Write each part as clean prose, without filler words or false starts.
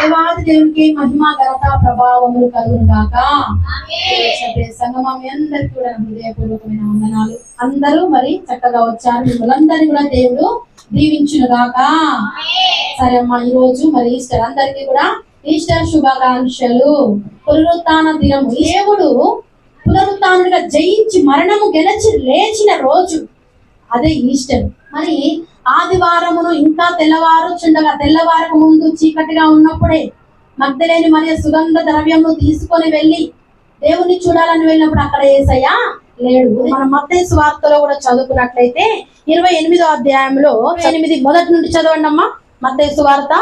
దేవాది దేవునికి మహిమ ఘనత ప్రభావములు కలుగును గాక. సంగమం అందరికీ కూడా హృదయపూర్వకమైన వందనాలు. అందరూ మరి చక్కగా వచ్చారు. మిమ్మల్ని కూడా దేవుడు దీవించును గాక. సరే అమ్మా, ఈ రోజు మరి ఈస్టర్, అందరికీ కూడా ఈస్టర్ శుభాకాంక్షలు. పునరుత్థాన దినము, దేవుడు పునరుత్థానుడిగా జయించి మరణము గెలిచి లేచిన రోజు, అదే ఈస్టర్. మరి ఆదివారమును ఇంకా తెల్లవారుచుండగా, తెల్లవారక ముందు చీకటిగా ఉన్నప్పుడే మగ్దలేని మరియ సుగంధ ద్రవ్యము తీసుకొని వెళ్ళి దేవుని చూడాలని వెళ్ళినప్పుడు అక్కడ యేసయ్య లేడు. మనం మత్తయి సువార్తలో కూడా చదువుకున్నట్లయితే 28వ అధ్యాయంలో 8 మొదటి నుండి చదవండి అమ్మా. మత్తయి సువార్త.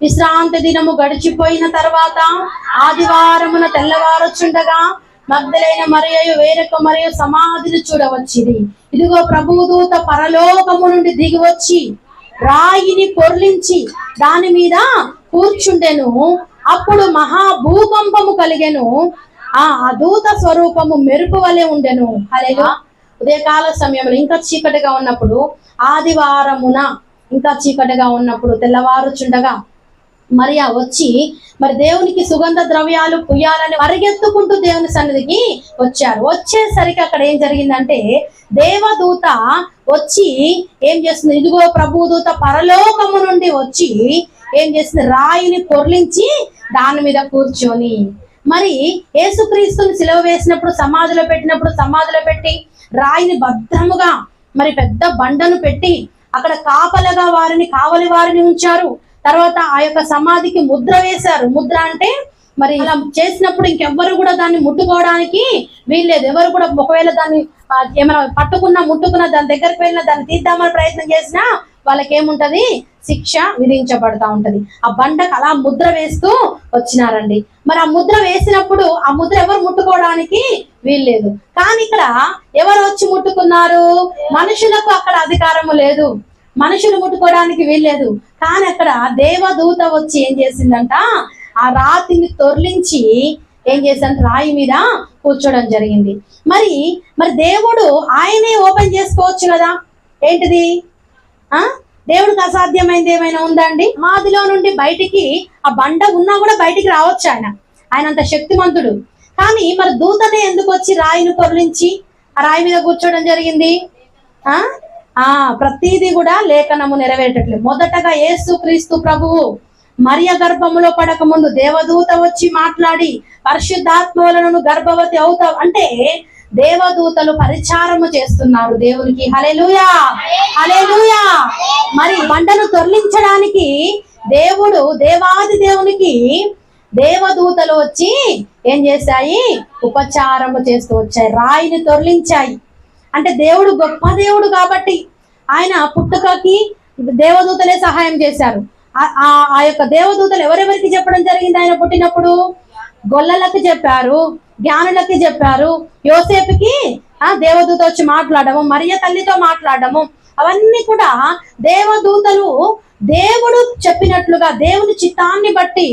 విశ్రాంతి దినము గడిచిపోయిన తర్వాత ఆదివారమున తెల్లవారుచుండగా మగ్దలైన మరియయు వేరొక మరియు సమాధిని చూడవచ్చిది. ఇదిగో ప్రభుదూత పరలోకము నుండి దిగి వచ్చి రాయిని పొర్లించి దాని మీద కూర్చుండెను. అప్పుడు మహాభూకంపము కలిగెను. ఆ దూత స్వరూపము మెరుపు వలె ఉండెను. హల్లెలూయా. ఉదయకాల సమయంలో ఇంకా చీకటిగా ఉన్నప్పుడు, ఆదివారమున ఇంకా చీకటిగా ఉన్నప్పుడు తెల్లవారుచుండగా మరియా వచ్చి మరి దేవునికి సుగంధ ద్రవ్యాలు పుయ్యాలని పరిగెత్తుకుంటూ దేవుని సన్నిధికి వచ్చారు. వచ్చేసరికి అక్కడ ఏం జరిగిందంటే, దేవదూత వచ్చి ఏం చేస్తుంది, ఇదిగో ప్రభుదూత పరలోకము నుండి వచ్చి ఏం చేస్తుంది, రాయిని పొర్లించి దాని మీద కూర్చొని, మరి యేసుక్రీస్తుని సిలువ వేసినప్పుడు సమాధిలో పెట్టి రాయిని భద్రముగా మరి పెద్ద బండను పెట్టి అక్కడ కావలి వారిని ఉంచారు. తర్వాత ఆ యొక్క సమాధికి ముద్ర వేశారు. ముద్ర అంటే మరి ఇలా చేసినప్పుడు ఇంకెవ్వరు కూడా దాన్ని ముట్టుకోవడానికి వీల్లేదు. ఎవరు కూడా ఒకవేళ దాన్ని ఏమైనా ముట్టుకున్నా దాని దగ్గరికి వెళ్ళినా దాన్ని తీద్దామని ప్రయత్నం చేసినా వాళ్ళకి ఏముంటది, శిక్ష విధించబడతా ఉంటది. ఆ బండకు అలా ముద్ర వేస్తూ వచ్చినారండి. మరి ఆ ముద్ర వేసినప్పుడు ఆ ముద్ర ఎవరు ముట్టుకోవడానికి వీల్లేదు. కానీ ఇక్కడ ఎవరు వచ్చి ముట్టుకున్నారు, మనుషులకు అక్కడ అధికారము లేదు, మనుషులు ముట్టుకోవడానికి వీల్లేదు. కానీ అక్కడ దేవదూత వచ్చి ఏం చేసిందంట, ఆ రాతిని తొర్లించి ఏం చేశారంటే రాయి మీద కూర్చోవడం జరిగింది. మరి దేవుడు ఆయనే ఓపెన్ చేసుకోవచ్చు కదా. ఏంటిది, దేవుడికి అసాధ్యమైంది ఏమైనా ఉందా అండి? సమాధిలో నుండి బయటికి ఆ బండ ఉన్నా కూడా బయటికి రావచ్చు. ఆయన అంత శక్తిమంతుడు. కానీ మరి దూతనే ఎందుకు వచ్చి రాయిని పొర్లించి ఆ రాయి మీద కూర్చోవడం జరిగింది? ప్రతిదీ కూడా లేఖనము నెరవేరట్లేదు. మొదటగా యేసుక్రీస్తు ప్రభువు మరియ గర్భములో పడక ముందు దేవదూత వచ్చి మాట్లాడి పరిశుద్ధాత్మ వలన గర్భవతి అవుతావు అంటే దేవదూతలు పరిచారము చేస్తున్నారు దేవునికి. హల్లెలూయా, హల్లెలూయా. మరి బండను తొర్లించడానికి దేవాది దేవునికి దేవదూతలు వచ్చి ఏం చేశాయి, ఉపచారము చేస్తూ వచ్చాయి, రాయిని తొర్లించాయి. అంటే దేవుడు గొప్ప దేవుడు కాబట్టి ఆయన పుట్టుకకి దేవదూతలే సహాయం చేశారు. ఆ యొక్క దేవదూతలు ఎవరెవరికి చెప్పడం జరిగింది? ఆయన పుట్టినప్పుడు గొల్లలకు చెప్పారు, జ్ఞానులకి చెప్పారు, యోసేపుకి దేవదూత వచ్చి మాట్లాడము, మరియ తల్లితో మాట్లాడము, అవన్నీ కూడా దేవదూతలు దేవుడు చెప్పినట్లుగా దేవుని చిత్తాన్ని బట్టి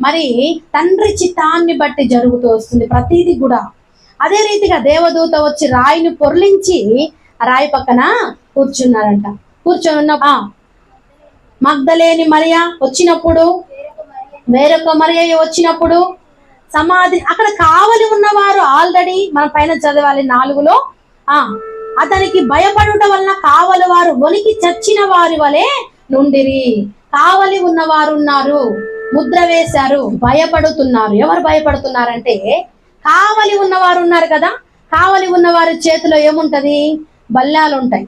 మరి తండ్రి చిత్తాన్ని బట్టి జరుగుతూ వస్తుంది ప్రతిదీ కూడా. అదే రీతిగా దేవదూత వచ్చి రాయిని పొర్లించి రాయి పక్కన కూర్చున్నారంట. కూర్చొని మగ్దలేని మరియ వచ్చినప్పుడు, వేరొక మరియ వచ్చినప్పుడు సమాధి అక్కడ కావలి ఉన్నవారు ఆల్రెడీ మనం పైన చదవాలి 4లో, అతనికి భయపడుట వలన కావలి వారు వణికి చచ్చిన వారి వలె నుండిరి. కావలి ఉన్నవారు ఉన్నారు, ముద్ర వేశారు, భయపడుతున్నారు. ఎవరు భయపడుతున్నారంటే కావలి ఉన్నవారు ఉన్నారు కదా. కావలి ఉన్నవారి చేతిలో ఏముంటది, బల్లాలు ఉంటాయి.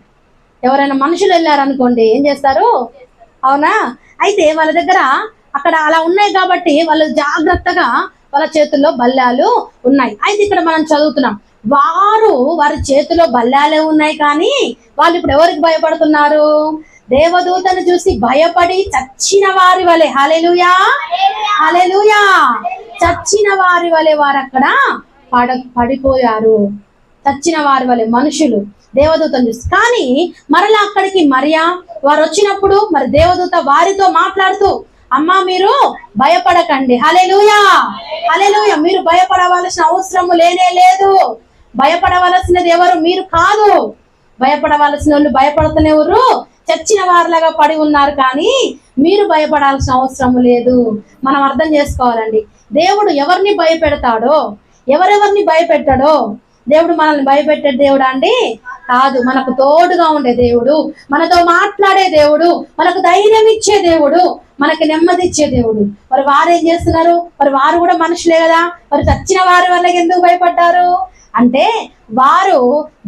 ఎవరైనా మనుషులు వెళ్ళారనుకోండి ఏం చేస్తారు, అవునా? అయితే వాళ్ళ దగ్గర అక్కడ అలా ఉన్నాయి కాబట్టి వాళ్ళు జాగ్రత్తగా వాళ్ళ చేతుల్లో బల్లాలు ఉన్నాయి. అయితే ఇక్కడ మనం చదువుతున్నాం, వారి చేతిలో బల్లాలే ఉన్నాయి కానీ వాళ్ళు ఇప్పుడు ఎవరికి భయపడుతున్నారు, దేవదూతను చూసి భయపడి చచ్చిన వారి వలె. హల్లెలూయా, హల్లెలూయా. చచ్చిన వారి వలె వారు అక్కడ పడిపోయారు. చచ్చిన వారి వలె మనుషులు దేవదూతను చూసి. కానీ మరలా అక్కడికి మరియా వారు వచ్చినప్పుడు మరి దేవదూత వారితో మాట్లాడుతూ, అమ్మా మీరు భయపడకండి. హల్లెలూయా, హల్లెలూయా. మీరు భయపడవలసిన అవసరము లేనే లేదు. భయపడవలసినది ఎవరు, మీరు కాదు. భయపడవలసిన వాళ్ళు భయపడుతున్నెవరు, చచ్చిన వారిలాగా పడి ఉన్నారు, కానీ మీరు భయపడాల్సిన అవసరం లేదు. మనం అర్థం చేసుకోవాలండి, దేవుడు ఎవరిని భయపెడతాడో, ఎవరెవరిని భయపెట్టాడో. దేవుడు మనల్ని భయపెట్టే దేవుడా అండి? కాదు. మనకు తోడుగా ఉండే దేవుడు, మనతో మాట్లాడే దేవుడు, మనకు ధైర్యం ఇచ్చే దేవుడు, మనకి నెమ్మది ఇచ్చే దేవుడు. మరి వారు ఏం చేస్తున్నారు? మరి వారు కూడా మనుషులే కదా, మరి చచ్చిన వారి వల్ల ఎందుకు భయపడ్డారు అంటే వారు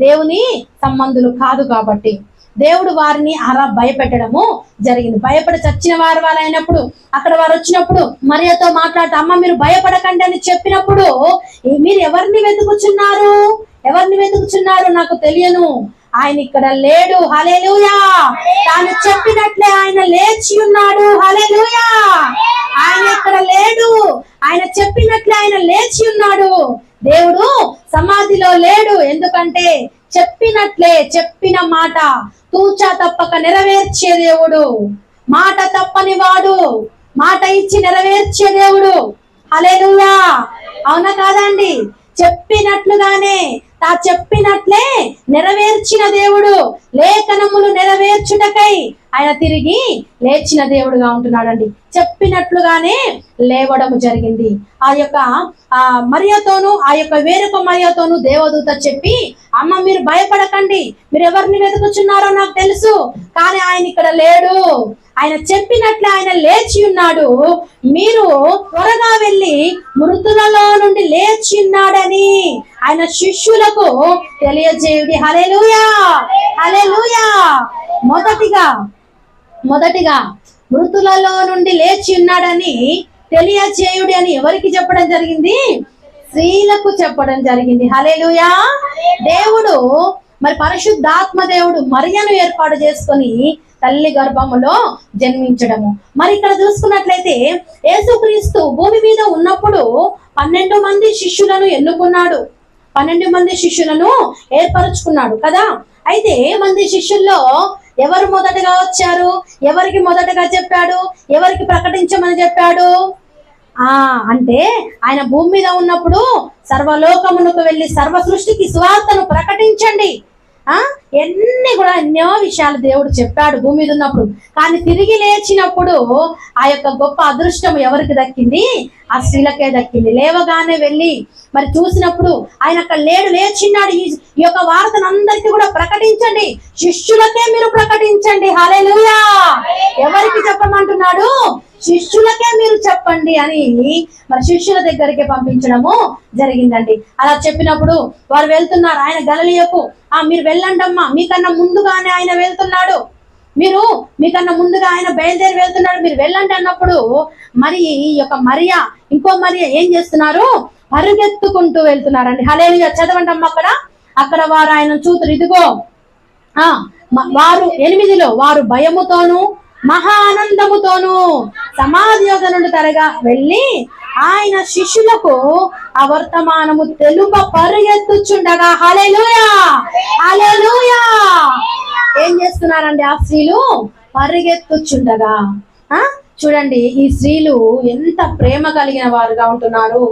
దేవుని సంబంధులు కాదు కాబట్టి దేవుడు వారిని అలా భయపెట్టడము జరిగింది. భయపడి చచ్చిన వారి వాళ్ళు అయినప్పుడు అక్కడ వారు వచ్చినప్పుడు మరియతో మాట్లాడుతూ, అమ్మ మీరు భయపడకండి అని చెప్పినప్పుడు, మీరు ఎవరిని వెతుకుచున్నారు, ఎవరిని వెతుకుచున్నారు నాకు తెలియను, ఆయన ఇక్కడ లేడు, హల్లెలూయా. తాను చెప్పినట్లే ఆయన లేచి ఉన్నాడు, హల్లెలూయా. ఆయన ఇక్కడ లేడు, ఆయన చెప్పినట్లే ఆయన లేచి ఉన్నాడు. దేవుడు సమాధిలో లేడు, ఎందుకంటే చెప్పినట్లే, చెప్పిన మాట తూచా తప్పక నెరవేర్చే దేవుడు, మాట తప్పని వాడు, మాట ఇచ్చి నెరవేర్చే దేవుడు, హల్లెలూయా. అవునా కాదండి? చెప్పినట్లుగానే చెప్పినట్లే నెరవేర్చిన దేవుడు, లేఖనములు నెరవేర్చుటకై ఆయన తిరిగి లేచిన దేవుడుగా ఉంటున్నాడండి. చెప్పినట్లుగానే లేవడము జరిగింది. ఆ యొక్క మరియతోను, ఆ యొక్క వేరొక మరియతోను దేవదూత చెప్పి, అమ్మ మీరు భయపడకండి, మీరు ఎవరిని వెతుకుచున్నారో నాకు తెలుసు, కానీ ఆయన ఇక్కడ లేడు, ఆయన చెప్పినట్లే ఆయన లేచి ఉన్నాడు, మీరు త్వరగా వెళ్ళి మృతులలో నుండి లేచి ఉన్నాడని ఆయన శిష్యులకు తెలియజేయుడి, హల్లెలూయా, హల్లెలూయా. మొదటిగా మృతులలో నుండి లేచి ఉన్నాడని తెలియజేయుడి అని ఎవరికి చెప్పడం జరిగింది? స్త్రీలకు చెప్పడం జరిగింది, హల్లెలూయా. దేవుడు మరి పరిశుద్ధాత్మ దేవుడు మరియను ఏర్పాటు చేసుకొని తల్లి గర్భములో జన్మించడము. మరి ఇక్కడ చూసుకున్నట్లయితే యేసుక్రీస్తు భూమి మీద ఉన్నప్పుడు 12 మంది శిష్యులను ఎన్నుకున్నాడు, 12 మంది శిష్యులను ఏర్పరచుకున్నాడు కదా. అయితే మంది శిష్యుల్లో ఎవరు మొదటగా వచ్చారు, ఎవరికి మొదటగా చెప్పాడు, ఎవరికి ప్రకటించమని చెప్పాడు అంటే ఆయన భూమి మీద ఉన్నప్పుడు సర్వలోకమునకు వెళ్ళి సర్వ సృష్టికి సువార్తను ప్రకటించండి, ఎన్నో విషయాలు దేవుడు చెప్పాడు భూమి మీద ఉన్నప్పుడు. కానీ తిరిగి లేచినప్పుడు ఆ యొక్క గొప్ప అదృష్టం ఎవరికి దక్కింది? ఆ స్త్రీలకే దక్కింది. లేవగానే వెళ్ళి మరి చూసినప్పుడు ఆయన అక్కడ లేడు, లేచిన్నాడు. ఈ యొక్క వార్తను అందరికీ కూడా ప్రకటించండి, శిష్యులకే మీరు ప్రకటించండి, హల్లెలూయా. ఎవరికి చెప్పమంటున్నాడు? శిష్యులకే మీరు చెప్పండి అని మరి శిష్యుల దగ్గరికి పంపించడము జరిగిందండి. అలా చెప్పినప్పుడు వారు వెళ్తున్నారు. ఆయన గలిలయకు మీరు వెళ్ళండి అమ్మా, మీకన్నా ముందుగానే ఆయన వెళ్తున్నాడు, మీకన్నా ముందుగా ఆయన బయలుదేరి వెళ్తున్నాడు, మీరు వెళ్ళండి అన్నప్పుడు మరి ఈ యొక్క మరియా, ఇంకో మరియా ఏం చేస్తున్నారు? పరుగెత్తుకుంటూ వెళ్తున్నారండి, హల్లెలూయా. చదవండి అమ్మ. అక్కడ వారు ఆయన చూతురు, ఇదిగో వారు 8లో వారు భయముతోను మహా ఆనందముతోను సమాధి యొద్ద నుండి త్వరగా వెళ్ళి ఆయన శిష్యులకు ఆ వర్తమానము తెలుప పరుగెత్తుచుండగా, హల్లెలూయా, హల్లెలూయా. ఏం చేస్తున్నారండి ఆ స్త్రీలు? పరుగెత్తుచుండగా. చూడండి, ఈ స్త్రీలు ఎంత ప్రేమ కలిగిన వారుగా ఉంటున్నారు.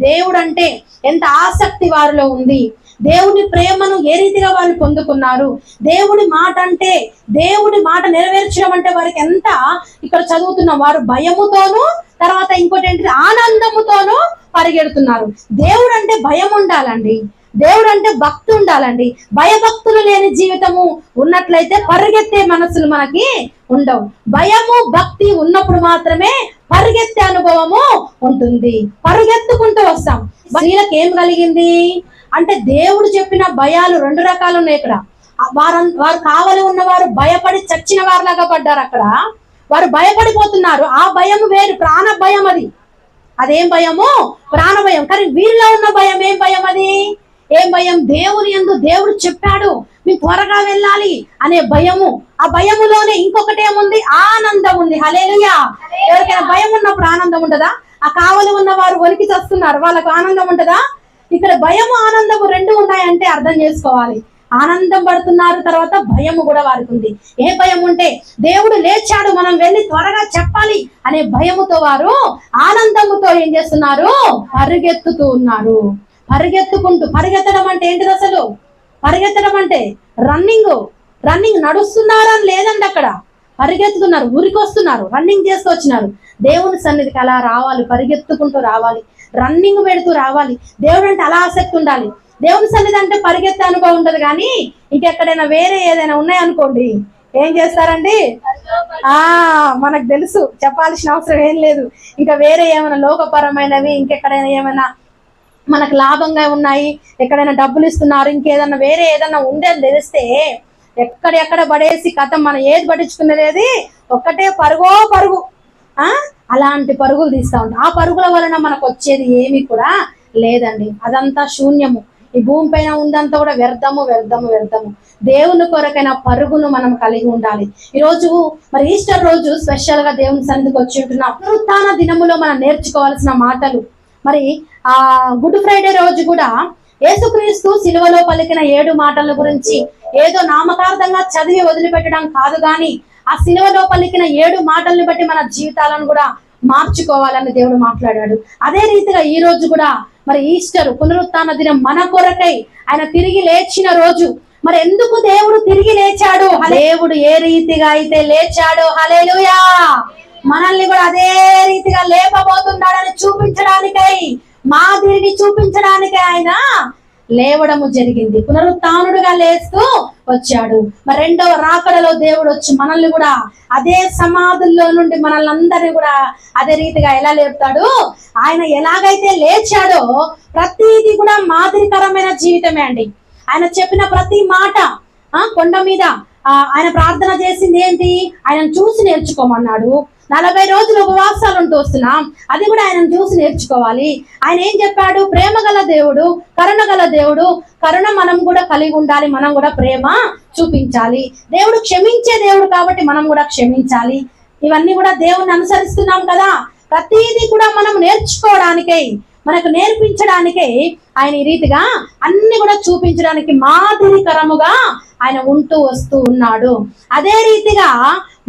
దేవుడంటే ఎంత ఆసక్తి వారిలో ఉంది, దేవుని ప్రేమను ఏ రీతిగా వాళ్ళు పొందుకున్నారు, దేవుడి మాట నెరవేర్చడం అంటే వారికి ఎంత. ఇక్కడ చదువుతున్న వారు భయముతోనూ, తర్వాత ఇంకోటి ఏంటి, ఆనందముతోనూ పరిగెడుతున్నారు. దేవుడు అంటే భయం ఉండాలండి, దేవుడు అంటే భక్తి ఉండాలండి. భయభక్తులు లేని జీవితము ఉన్నట్లయితే పరిగెత్తే మనసులు మనకి ఉండవు. భయము భక్తి ఉన్నప్పుడు మాత్రమే పరిగెత్తే అనుభవము ఉంటుంది. పరిగెత్తుకుంటూ వస్తాం. స్త్రీలకు ఏం కలిగింది అంటే దేవుడు చెప్పిన భయాలు 2 రకాలు ఉన్నాయి. ఇక్కడ వారు కావలి ఉన్నవారు భయపడి చచ్చిన వారిలాగా పడ్డారు. అక్కడ వారు భయపడిపోతున్నారు. ఆ భయం వేరు, ప్రాణ భయం. అదేం భయము? ప్రాణ భయం. కానీ వీరిలో ఉన్న భయం ఏం భయం? ఏం భయం? దేవుని యందు దేవుడు చెప్పాడు మీరు త్వరగా వెళ్ళాలి అనే భయము. ఆ భయములోనే ఇంకొకటి ఏముంది? ఆనందం ఉంది, హల్లెలూయా. ఎవరికైనా భయం ఉన్నప్పుడు ఆనందం ఉంటదా? ఆ కావలి ఉన్న వారు వణికి చస్తున్నారు, వాళ్ళకు ఆనందం ఉంటదా? ఇక్కడ భయము ఆనందము 2 ఉన్నాయంటే అర్థం చేసుకోవాలి. ఆనందం పడుతున్నారు, తర్వాత భయము కూడా వారికి ఉంది. ఏ భయం ఉంటే దేవుడు లేచాడు మనం వెళ్ళి త్వరగా చెప్పాలి అనే భయముతో వారు ఆనందముతో ఏం చేస్తున్నారు? పరిగెత్తుతూ ఉన్నారు. పరిగెత్తడం అంటే ఏంటిది అసలు? పరిగెత్తడం అంటే రన్నింగ్, రన్నింగ్ నడుస్తున్నారా అని లేదండి, అక్కడ పరిగెత్తుతున్నారు, ఊరికొస్తున్నారు, రన్నింగ్ చేస్తూ వచ్చినారు. దేవుని సన్నిధికి అలా రావాలి, పరిగెత్తుకుంటూ రావాలి, రన్నింగ్ పెడుతూ రావాలి. దేవుడు అంటే అలా ఆసక్తి ఉండాలి. దేవుని సన్నిధి అంటే పరిగెత్తే అనుభవం ఉండదు. కానీ ఇంకెక్కడైనా వేరే ఏదైనా ఉన్నాయనుకోండి, ఏం చేస్తారండి? మనకు తెలుసు, చెప్పాల్సిన అవసరం ఏం లేదు. ఇంకా వేరే ఏమైనా లోకపరమైనవి, ఇంకెక్కడైనా ఏమైనా మనకు లాభంగా ఉన్నాయి, ఎక్కడైనా డబ్బులు ఇస్తున్నారు, ఇంకేదన్నా వేరే ఏదన్నా ఉందని తెలిస్తే ఎక్కడెక్కడ పడేసి కథం, మనం ఏది పట్టించుకునేది, ఒక్కటే పరుగో పరుగు. అలాంటి పరుగులు తీస్తూ ఉంటాం. ఆ పరుగుల వలన మనకు వచ్చేది ఏమీ కూడా లేదండి. అదంతా శూన్యము. ఈ భూమి పైన ఉందంతా కూడా వ్యర్థము వ్యర్థము వ్యర్థము. దేవుని కొరకైన పరుగును మనం కలిగి ఉండాలి. ఈరోజు మరి ఈస్టర్ రోజు స్పెషల్ గా దేవుని సన్నిధికి వచ్చి ఉంటున్నాం. పునరుత్థాన దినములో మనం నేర్చుకోవాల్సిన మాటలు. మరి ఆ గుడ్ ఫ్రైడే రోజు కూడా యేసుక్రీస్తు సిలువలో పలికిన 7 మాటల గురించి ఏదో నామకార్థంగా చదివి వదిలిపెట్టడం కాదు, కానీ ఆ సిలువలో పలికిన 7 మాటలను బట్టి మన జీవితాలను కూడా మార్చుకోవాలని దేవుడు మాట్లాడాడు. అదే రీతిగా ఈ రోజు కూడా మరి ఈస్టర్ పునరుత్థాన దినం మన కొరకై ఆయన తిరిగి లేచిన రోజు. మరి ఎందుకు దేవుడు తిరిగి లేచాడు? దేవుడు ఏ రీతిగా అయితే లేచాడో, హల్లెలూయా, మనల్ని కూడా అదే రీతిగా లేపబోతున్నాడని చూపించడానికై, మాదిరిని చూపించడానికై ఆయన లేవడము జరిగింది. పునరుత్థానుడుగా లేస్తూ వచ్చాడు. మరి రెండవ రాకడలో దేవుడు వచ్చి మనల్ని కూడా అదే సమాధుల్లో నుండి మనల్ని అందరినీ కూడా అదే రీతిగా ఎలా లేపుతాడు? ఆయన ఎలాగైతే లేచాడో ప్రతిదీ కూడా మాదిరికరమైన జీవితమే అండి. ఆయన చెప్పిన ప్రతి మాట, కొండ మీద ఆయన ప్రార్థన చేసింది ఏంటి? ఆయనను చూసి నేర్చుకోమన్నాడు. 40 రోజులు ఉపవాసాలు ఉంటూ వస్తున్నాం, అది కూడా ఆయనను చూసి నేర్చుకోవాలి. ఆయన ఏం చెప్పాడు? ప్రేమ గల దేవుడు, కరుణ గల దేవుడు. కరుణ మనం కూడా కలిగి ఉండాలి, మనం కూడా ప్రేమ చూపించాలి. దేవుడు క్షమించే దేవుడు కాబట్టి మనం కూడా క్షమించాలి. ఇవన్నీ కూడా దేవుణ్ణి అనుసరిస్తున్నాం కదా. ప్రతిదీ కూడా మనం నేర్చుకోవడానికై, మనకు నేర్పించడానికై ఆయన ఈ రీతిగా అన్ని కూడా చూపించడానికి మాదిరికరముగా ఆయన ఉంటూ వస్తూ ఉన్నాడు. అదే రీతిగా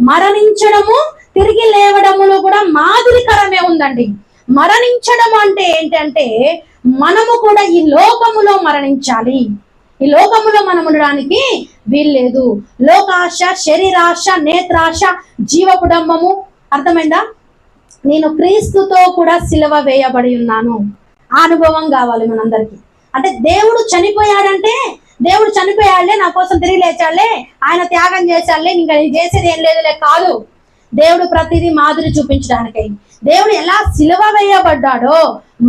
మరణించడము తిరిగి లేవడములో కూడా మాదిరికరమే ఉందండి. మరణించడం అంటే ఏంటంటే మనము కూడా ఈ లోకములో మరణించాలి. ఈ లోకములో మనం ఉండడానికి వీల్లేదు. లోకాశ, శరీరాశ, నేత్రాశ, జీవపుడంబము. అర్థమైందా? నేను క్రీస్తుతో కూడా సిలువ వేయబడి ఉన్నాను. ఆ అనుభవం కావాలి మనందరికీ. అంటే దేవుడు చనిపోయాడంటే, దేవుడు చనిపోయాడులే, నా కోసం తిరిగి లేచాడులే, ఆయన త్యాగం చేశాడులే, ఇంకా నేను చేసేది ఏం లేదులే కాదు. దేవుడు ప్రతిదీ మాదిరి చూపించడానికై, దేవుడు ఎలా సిలువ వేయబడ్డాడో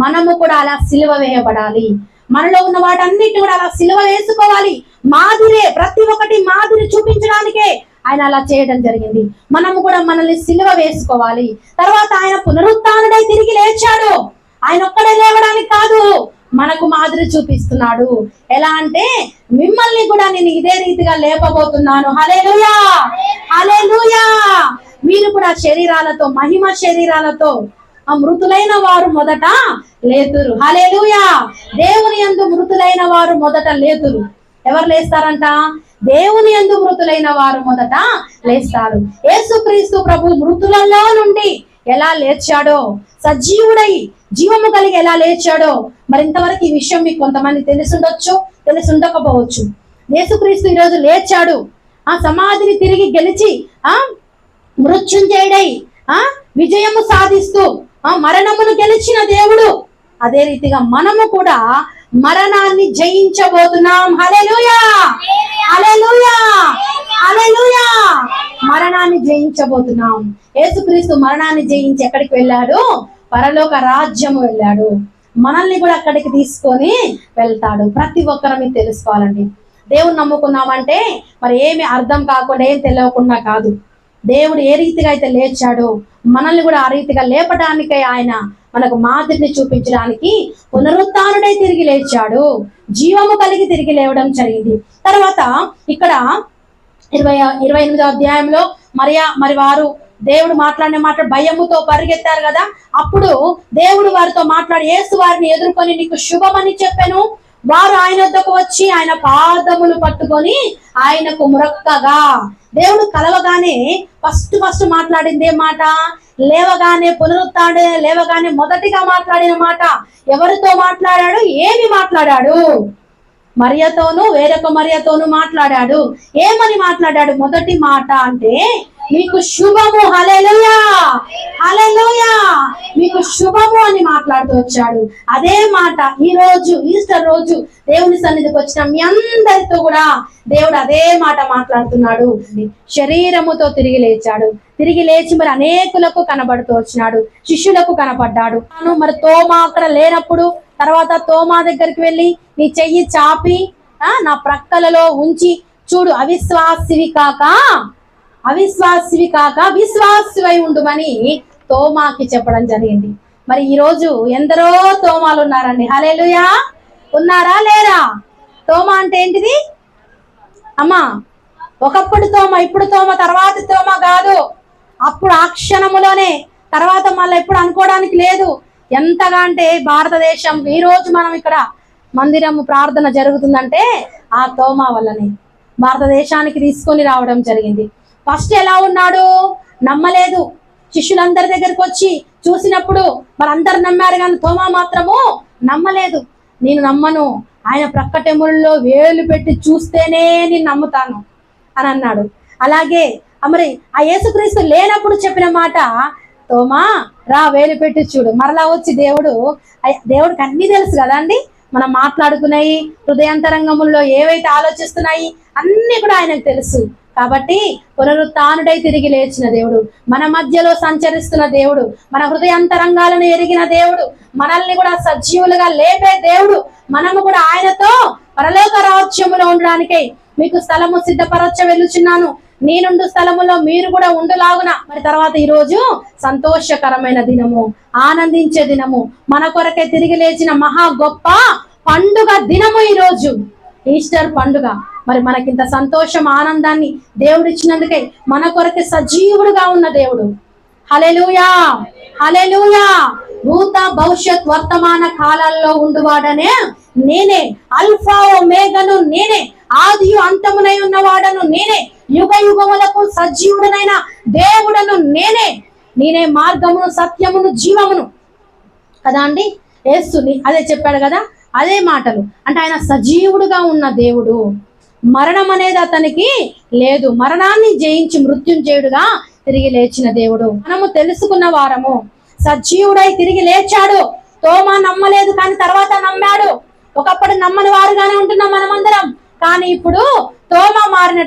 మనము కూడా అలా సిలువ వేయబడాలి. మనలో ఉన్న వాటన్నిటిని కూడా అలా సిలువ వేసుకోవాలి. మాదిరే, ప్రతి ఒక్కటి మాదిరి చూపించడానికే ఆయన అలా చేయడం జరిగింది. మనము కూడా మనల్ని సిలువ వేసుకోవాలి. తర్వాత ఆయన పునరుత్థానుడై తిరిగి లేచాడు. ఆయన ఒక్కడే లేవడానికి కాదు, మనకు మాదిరి చూపిస్తున్నాడు. ఎలా అంటే మిమ్మల్ని కూడా నేను ఇదే రీతిగా లేపబోతున్నాను. హల్లెలూయా, హల్లెలూయా. మీరు కూడా శరీరాలతో, మహిమ శరీరాలతో, ఆ మృతులైన వారు మొదట లేతురు. హల్లెలూయా. దేవుని యందు మృతులైన వారు మొదట లేతురు. ఎవరు లేస్తారంట? దేవుని యందు మృతులైన వారు మొదట లేస్తారు. యేసుక్రీస్తు ప్రభు మృతులలో నుండి ఎలా లేచాడో, సజీవుడై జీవము కలిగి ఎలా లేచాడో, మరి ఇంతవరకు ఈ విషయం మీకు కొంతమంది తెలిసుండొచ్చు, తెలిసుండకపోవచ్చు. యేసుక్రీస్తు ఈరోజు లేచాడు. ఆ సమాధిని తిరిగి గెలిచి మృత్యుంజయుడై విజయము సాధిస్తూ మరణమును గెలిచిన దేవుడు. అదే రీతిగా మనము కూడా మరణాన్ని జయించబోతున్నాం. హల్లెలూయా, హల్లెలూయా, హల్లెలూయా. మరణాన్ని జయించబోతున్నాం. యేసుక్రీస్తు మరణాన్ని జయించి ఎక్కడికి వెళ్ళాడు? పరలోక రాజ్యము వెళ్ళాడు. మనల్ని కూడా అక్కడికి తీసుకొని వెళ్తాడు. ప్రతి ఒక్కరు మీరు తెలుసుకోవాలండి. దేవుని నమ్ముకున్నామంటే మరి ఏమి అర్థం కాకుండా, ఏం తెలియకుండా కాదు. దేవుడు ఏ రీతిగా అయితే లేచాడో మనల్ని కూడా ఆ రీతిగా లేపడానికై ఆయన మనకు మాదిరిని చూపించడానికి పునరుత్థానుడై తిరిగి లేచాడు. జీవము కలిగి తిరిగి లేవడం జరిగింది. తర్వాత ఇక్కడ 28వ అధ్యాయంలో మరి వారు దేవుడు మాట్లాడిన మాట భయముతో పరిగెత్తారు కదా. అప్పుడు దేవుడు వారితో మాట్లాడి, యేసు వారిని ఎదుర్కొని నీకు శుభమని చెప్పాను. వారు ఆయన వద్దకు వచ్చి ఆయన పాదములు పట్టుకొని ఆయనకు మురక్కగా. దేవుడు కలవగానే ఫస్ట్ మాట్లాడింది ఏ మాట? లేవగానే, పునరుత్థానుడే లేవగానే మొదటిగా మాట్లాడిన మాట. ఎవరితో మాట్లాడాడు? ఏమి మాట్లాడాడు? మరియతోనూ వేరొక మరియతోనూ మాట్లాడాడు. ఏమని మాట్లాడాడు? మొదటి మాట అంటే మీకు శుభము, హల్లెలూయా హల్లెలూయా, మీకు శుభము అని మాట్లాడుతూ వచ్చాడు. అదే మాట ఈ రోజు ఈస్టర్ రోజు దేవుని సన్నిధికి వచ్చిన మీ అందరితో కూడా దేవుడు అదే మాట మాట్లాడుతున్నాడు. శరీరముతో తిరిగి లేచాడు. తిరిగి లేచి మరి అనేకులకు కనబడుతూ వచ్చినాడు, శిష్యులకు కనపడ్డాడు. మరి తోమా అక్కడ లేనప్పుడు తర్వాత తోమా దగ్గరికి వెళ్ళి నీ చెయ్యి చాపి నా ప్రక్కలలో ఉంచి చూడు, అవిశ్వాసివి కాక విశ్వాసివై ఉండుమని తోమాకి చెప్పడం జరిగింది. మరి ఈ రోజు ఎందరో తోమాలు ఉన్నారండి. హల్లెలూయా, ఉన్నారా లేరా? తోమా అంటే ఏంటిది అమ్మా? ఒకప్పుడు తోమ, ఇప్పుడు తోమ, తర్వాత తోమ కాదు. అప్పుడు ఆ క్షణములోనే, తర్వాత మళ్ళీ ఎప్పుడు అనుకోవడానికి లేదు. ఎంతగా అంటే భారతదేశం ఈ రోజు మనం ఇక్కడ మందిరం ప్రార్థన జరుగుతుందంటే ఆ తోమా వల్లనే భారతదేశానికి తీసుకొని రావడం జరిగింది. ఫస్ట్ ఎలా ఉన్నాడు? నమ్మలేదు. శిష్యులందరి దగ్గరికి వచ్చి చూసినప్పుడు మరి అందరు నమ్మారు, కానీ తోమా మాత్రము నమ్మలేదు. నేను నమ్మను, ఆయన ప్రక్కటెముల్లో వేలు పెట్టి చూస్తేనే నేను నమ్ముతాను అని అన్నాడు. అలాగే మరి ఆ యేసుక్రీస్తు లేనప్పుడు చెప్పిన మాట, తోమా రా వేలు పెట్టి చూడు. మరలా వచ్చి దేవుడికి అన్నీ తెలుసు కదండి. మనం మాట్లాడుకున్నాయి హృదయాంతరంగముల్లో ఏవైతే ఆలోచిస్తున్నాయి అన్ని కూడా ఆయనకు తెలుసు. కాబట్టి పునరుత్థానుడై తిరిగి లేచిన దేవుడు, మన మధ్యలో సంచరిస్తున్న దేవుడు, మన హృదయాంతరంగాలను ఎరిగిన దేవుడు, మనల్ని కూడా సజీవులుగా లేపే దేవుడు. మనము కూడా ఆయనతో పరలోక రాజ్యములో ఉండడానికై మీకు స్థలము సిద్ధపరచ వెళ్ళుచున్నాను, నేనుండు స్థలములో మీరు కూడా ఉండులాగున. మరి తర్వాత ఈ రోజు సంతోషకరమైన దినము, ఆనందించే దినము, మన కొరకే తిరిగి లేచిన మహా గొప్ప పండుగ దినము ఈ రోజు ఈస్టర్ పండుగ. మరి మనకింత సంతోషం, ఆనందాన్ని దేవుడు ఇచ్చినందుకే మన కొరకే సజీవుడుగా ఉన్న దేవుడు. హల్లెలూయా హల్లెలూయా. భూత భవిష్యత్ వర్తమాన కాలాల్లో ఉండువాడనే నేనే, అల్ఫా ఓమేగాను నేనే, ఆదియు అంతమునై ఉన్నవాడను నేనే, యుగ యుగములకు సజీవుడనైన దేవుడను నేనే మార్గమును సత్యమును జీవమును కదా అండి. యేసుని అదే చెప్పాడు కదా, అదే మాటలు. అంటే ఆయన సజీవుడుగా ఉన్న దేవుడు. మరణం అనేది అతనికి లేదు. మరణాన్ని జయించి మృత్యుంజయుడుగా తిరిగి లేచిన దేవుడు. మనము తెలుసుకున్న వారము, సజీవుడై తిరిగి లేచాడు. తోమా నమ్మలేదు, కానీ తర్వాత నమ్మాడు. ఒకప్పుడు నమ్మని వారుగానే ఉంటున్నాం మనమందరం, కానీ ఇప్పుడు తోమా మారినట్టు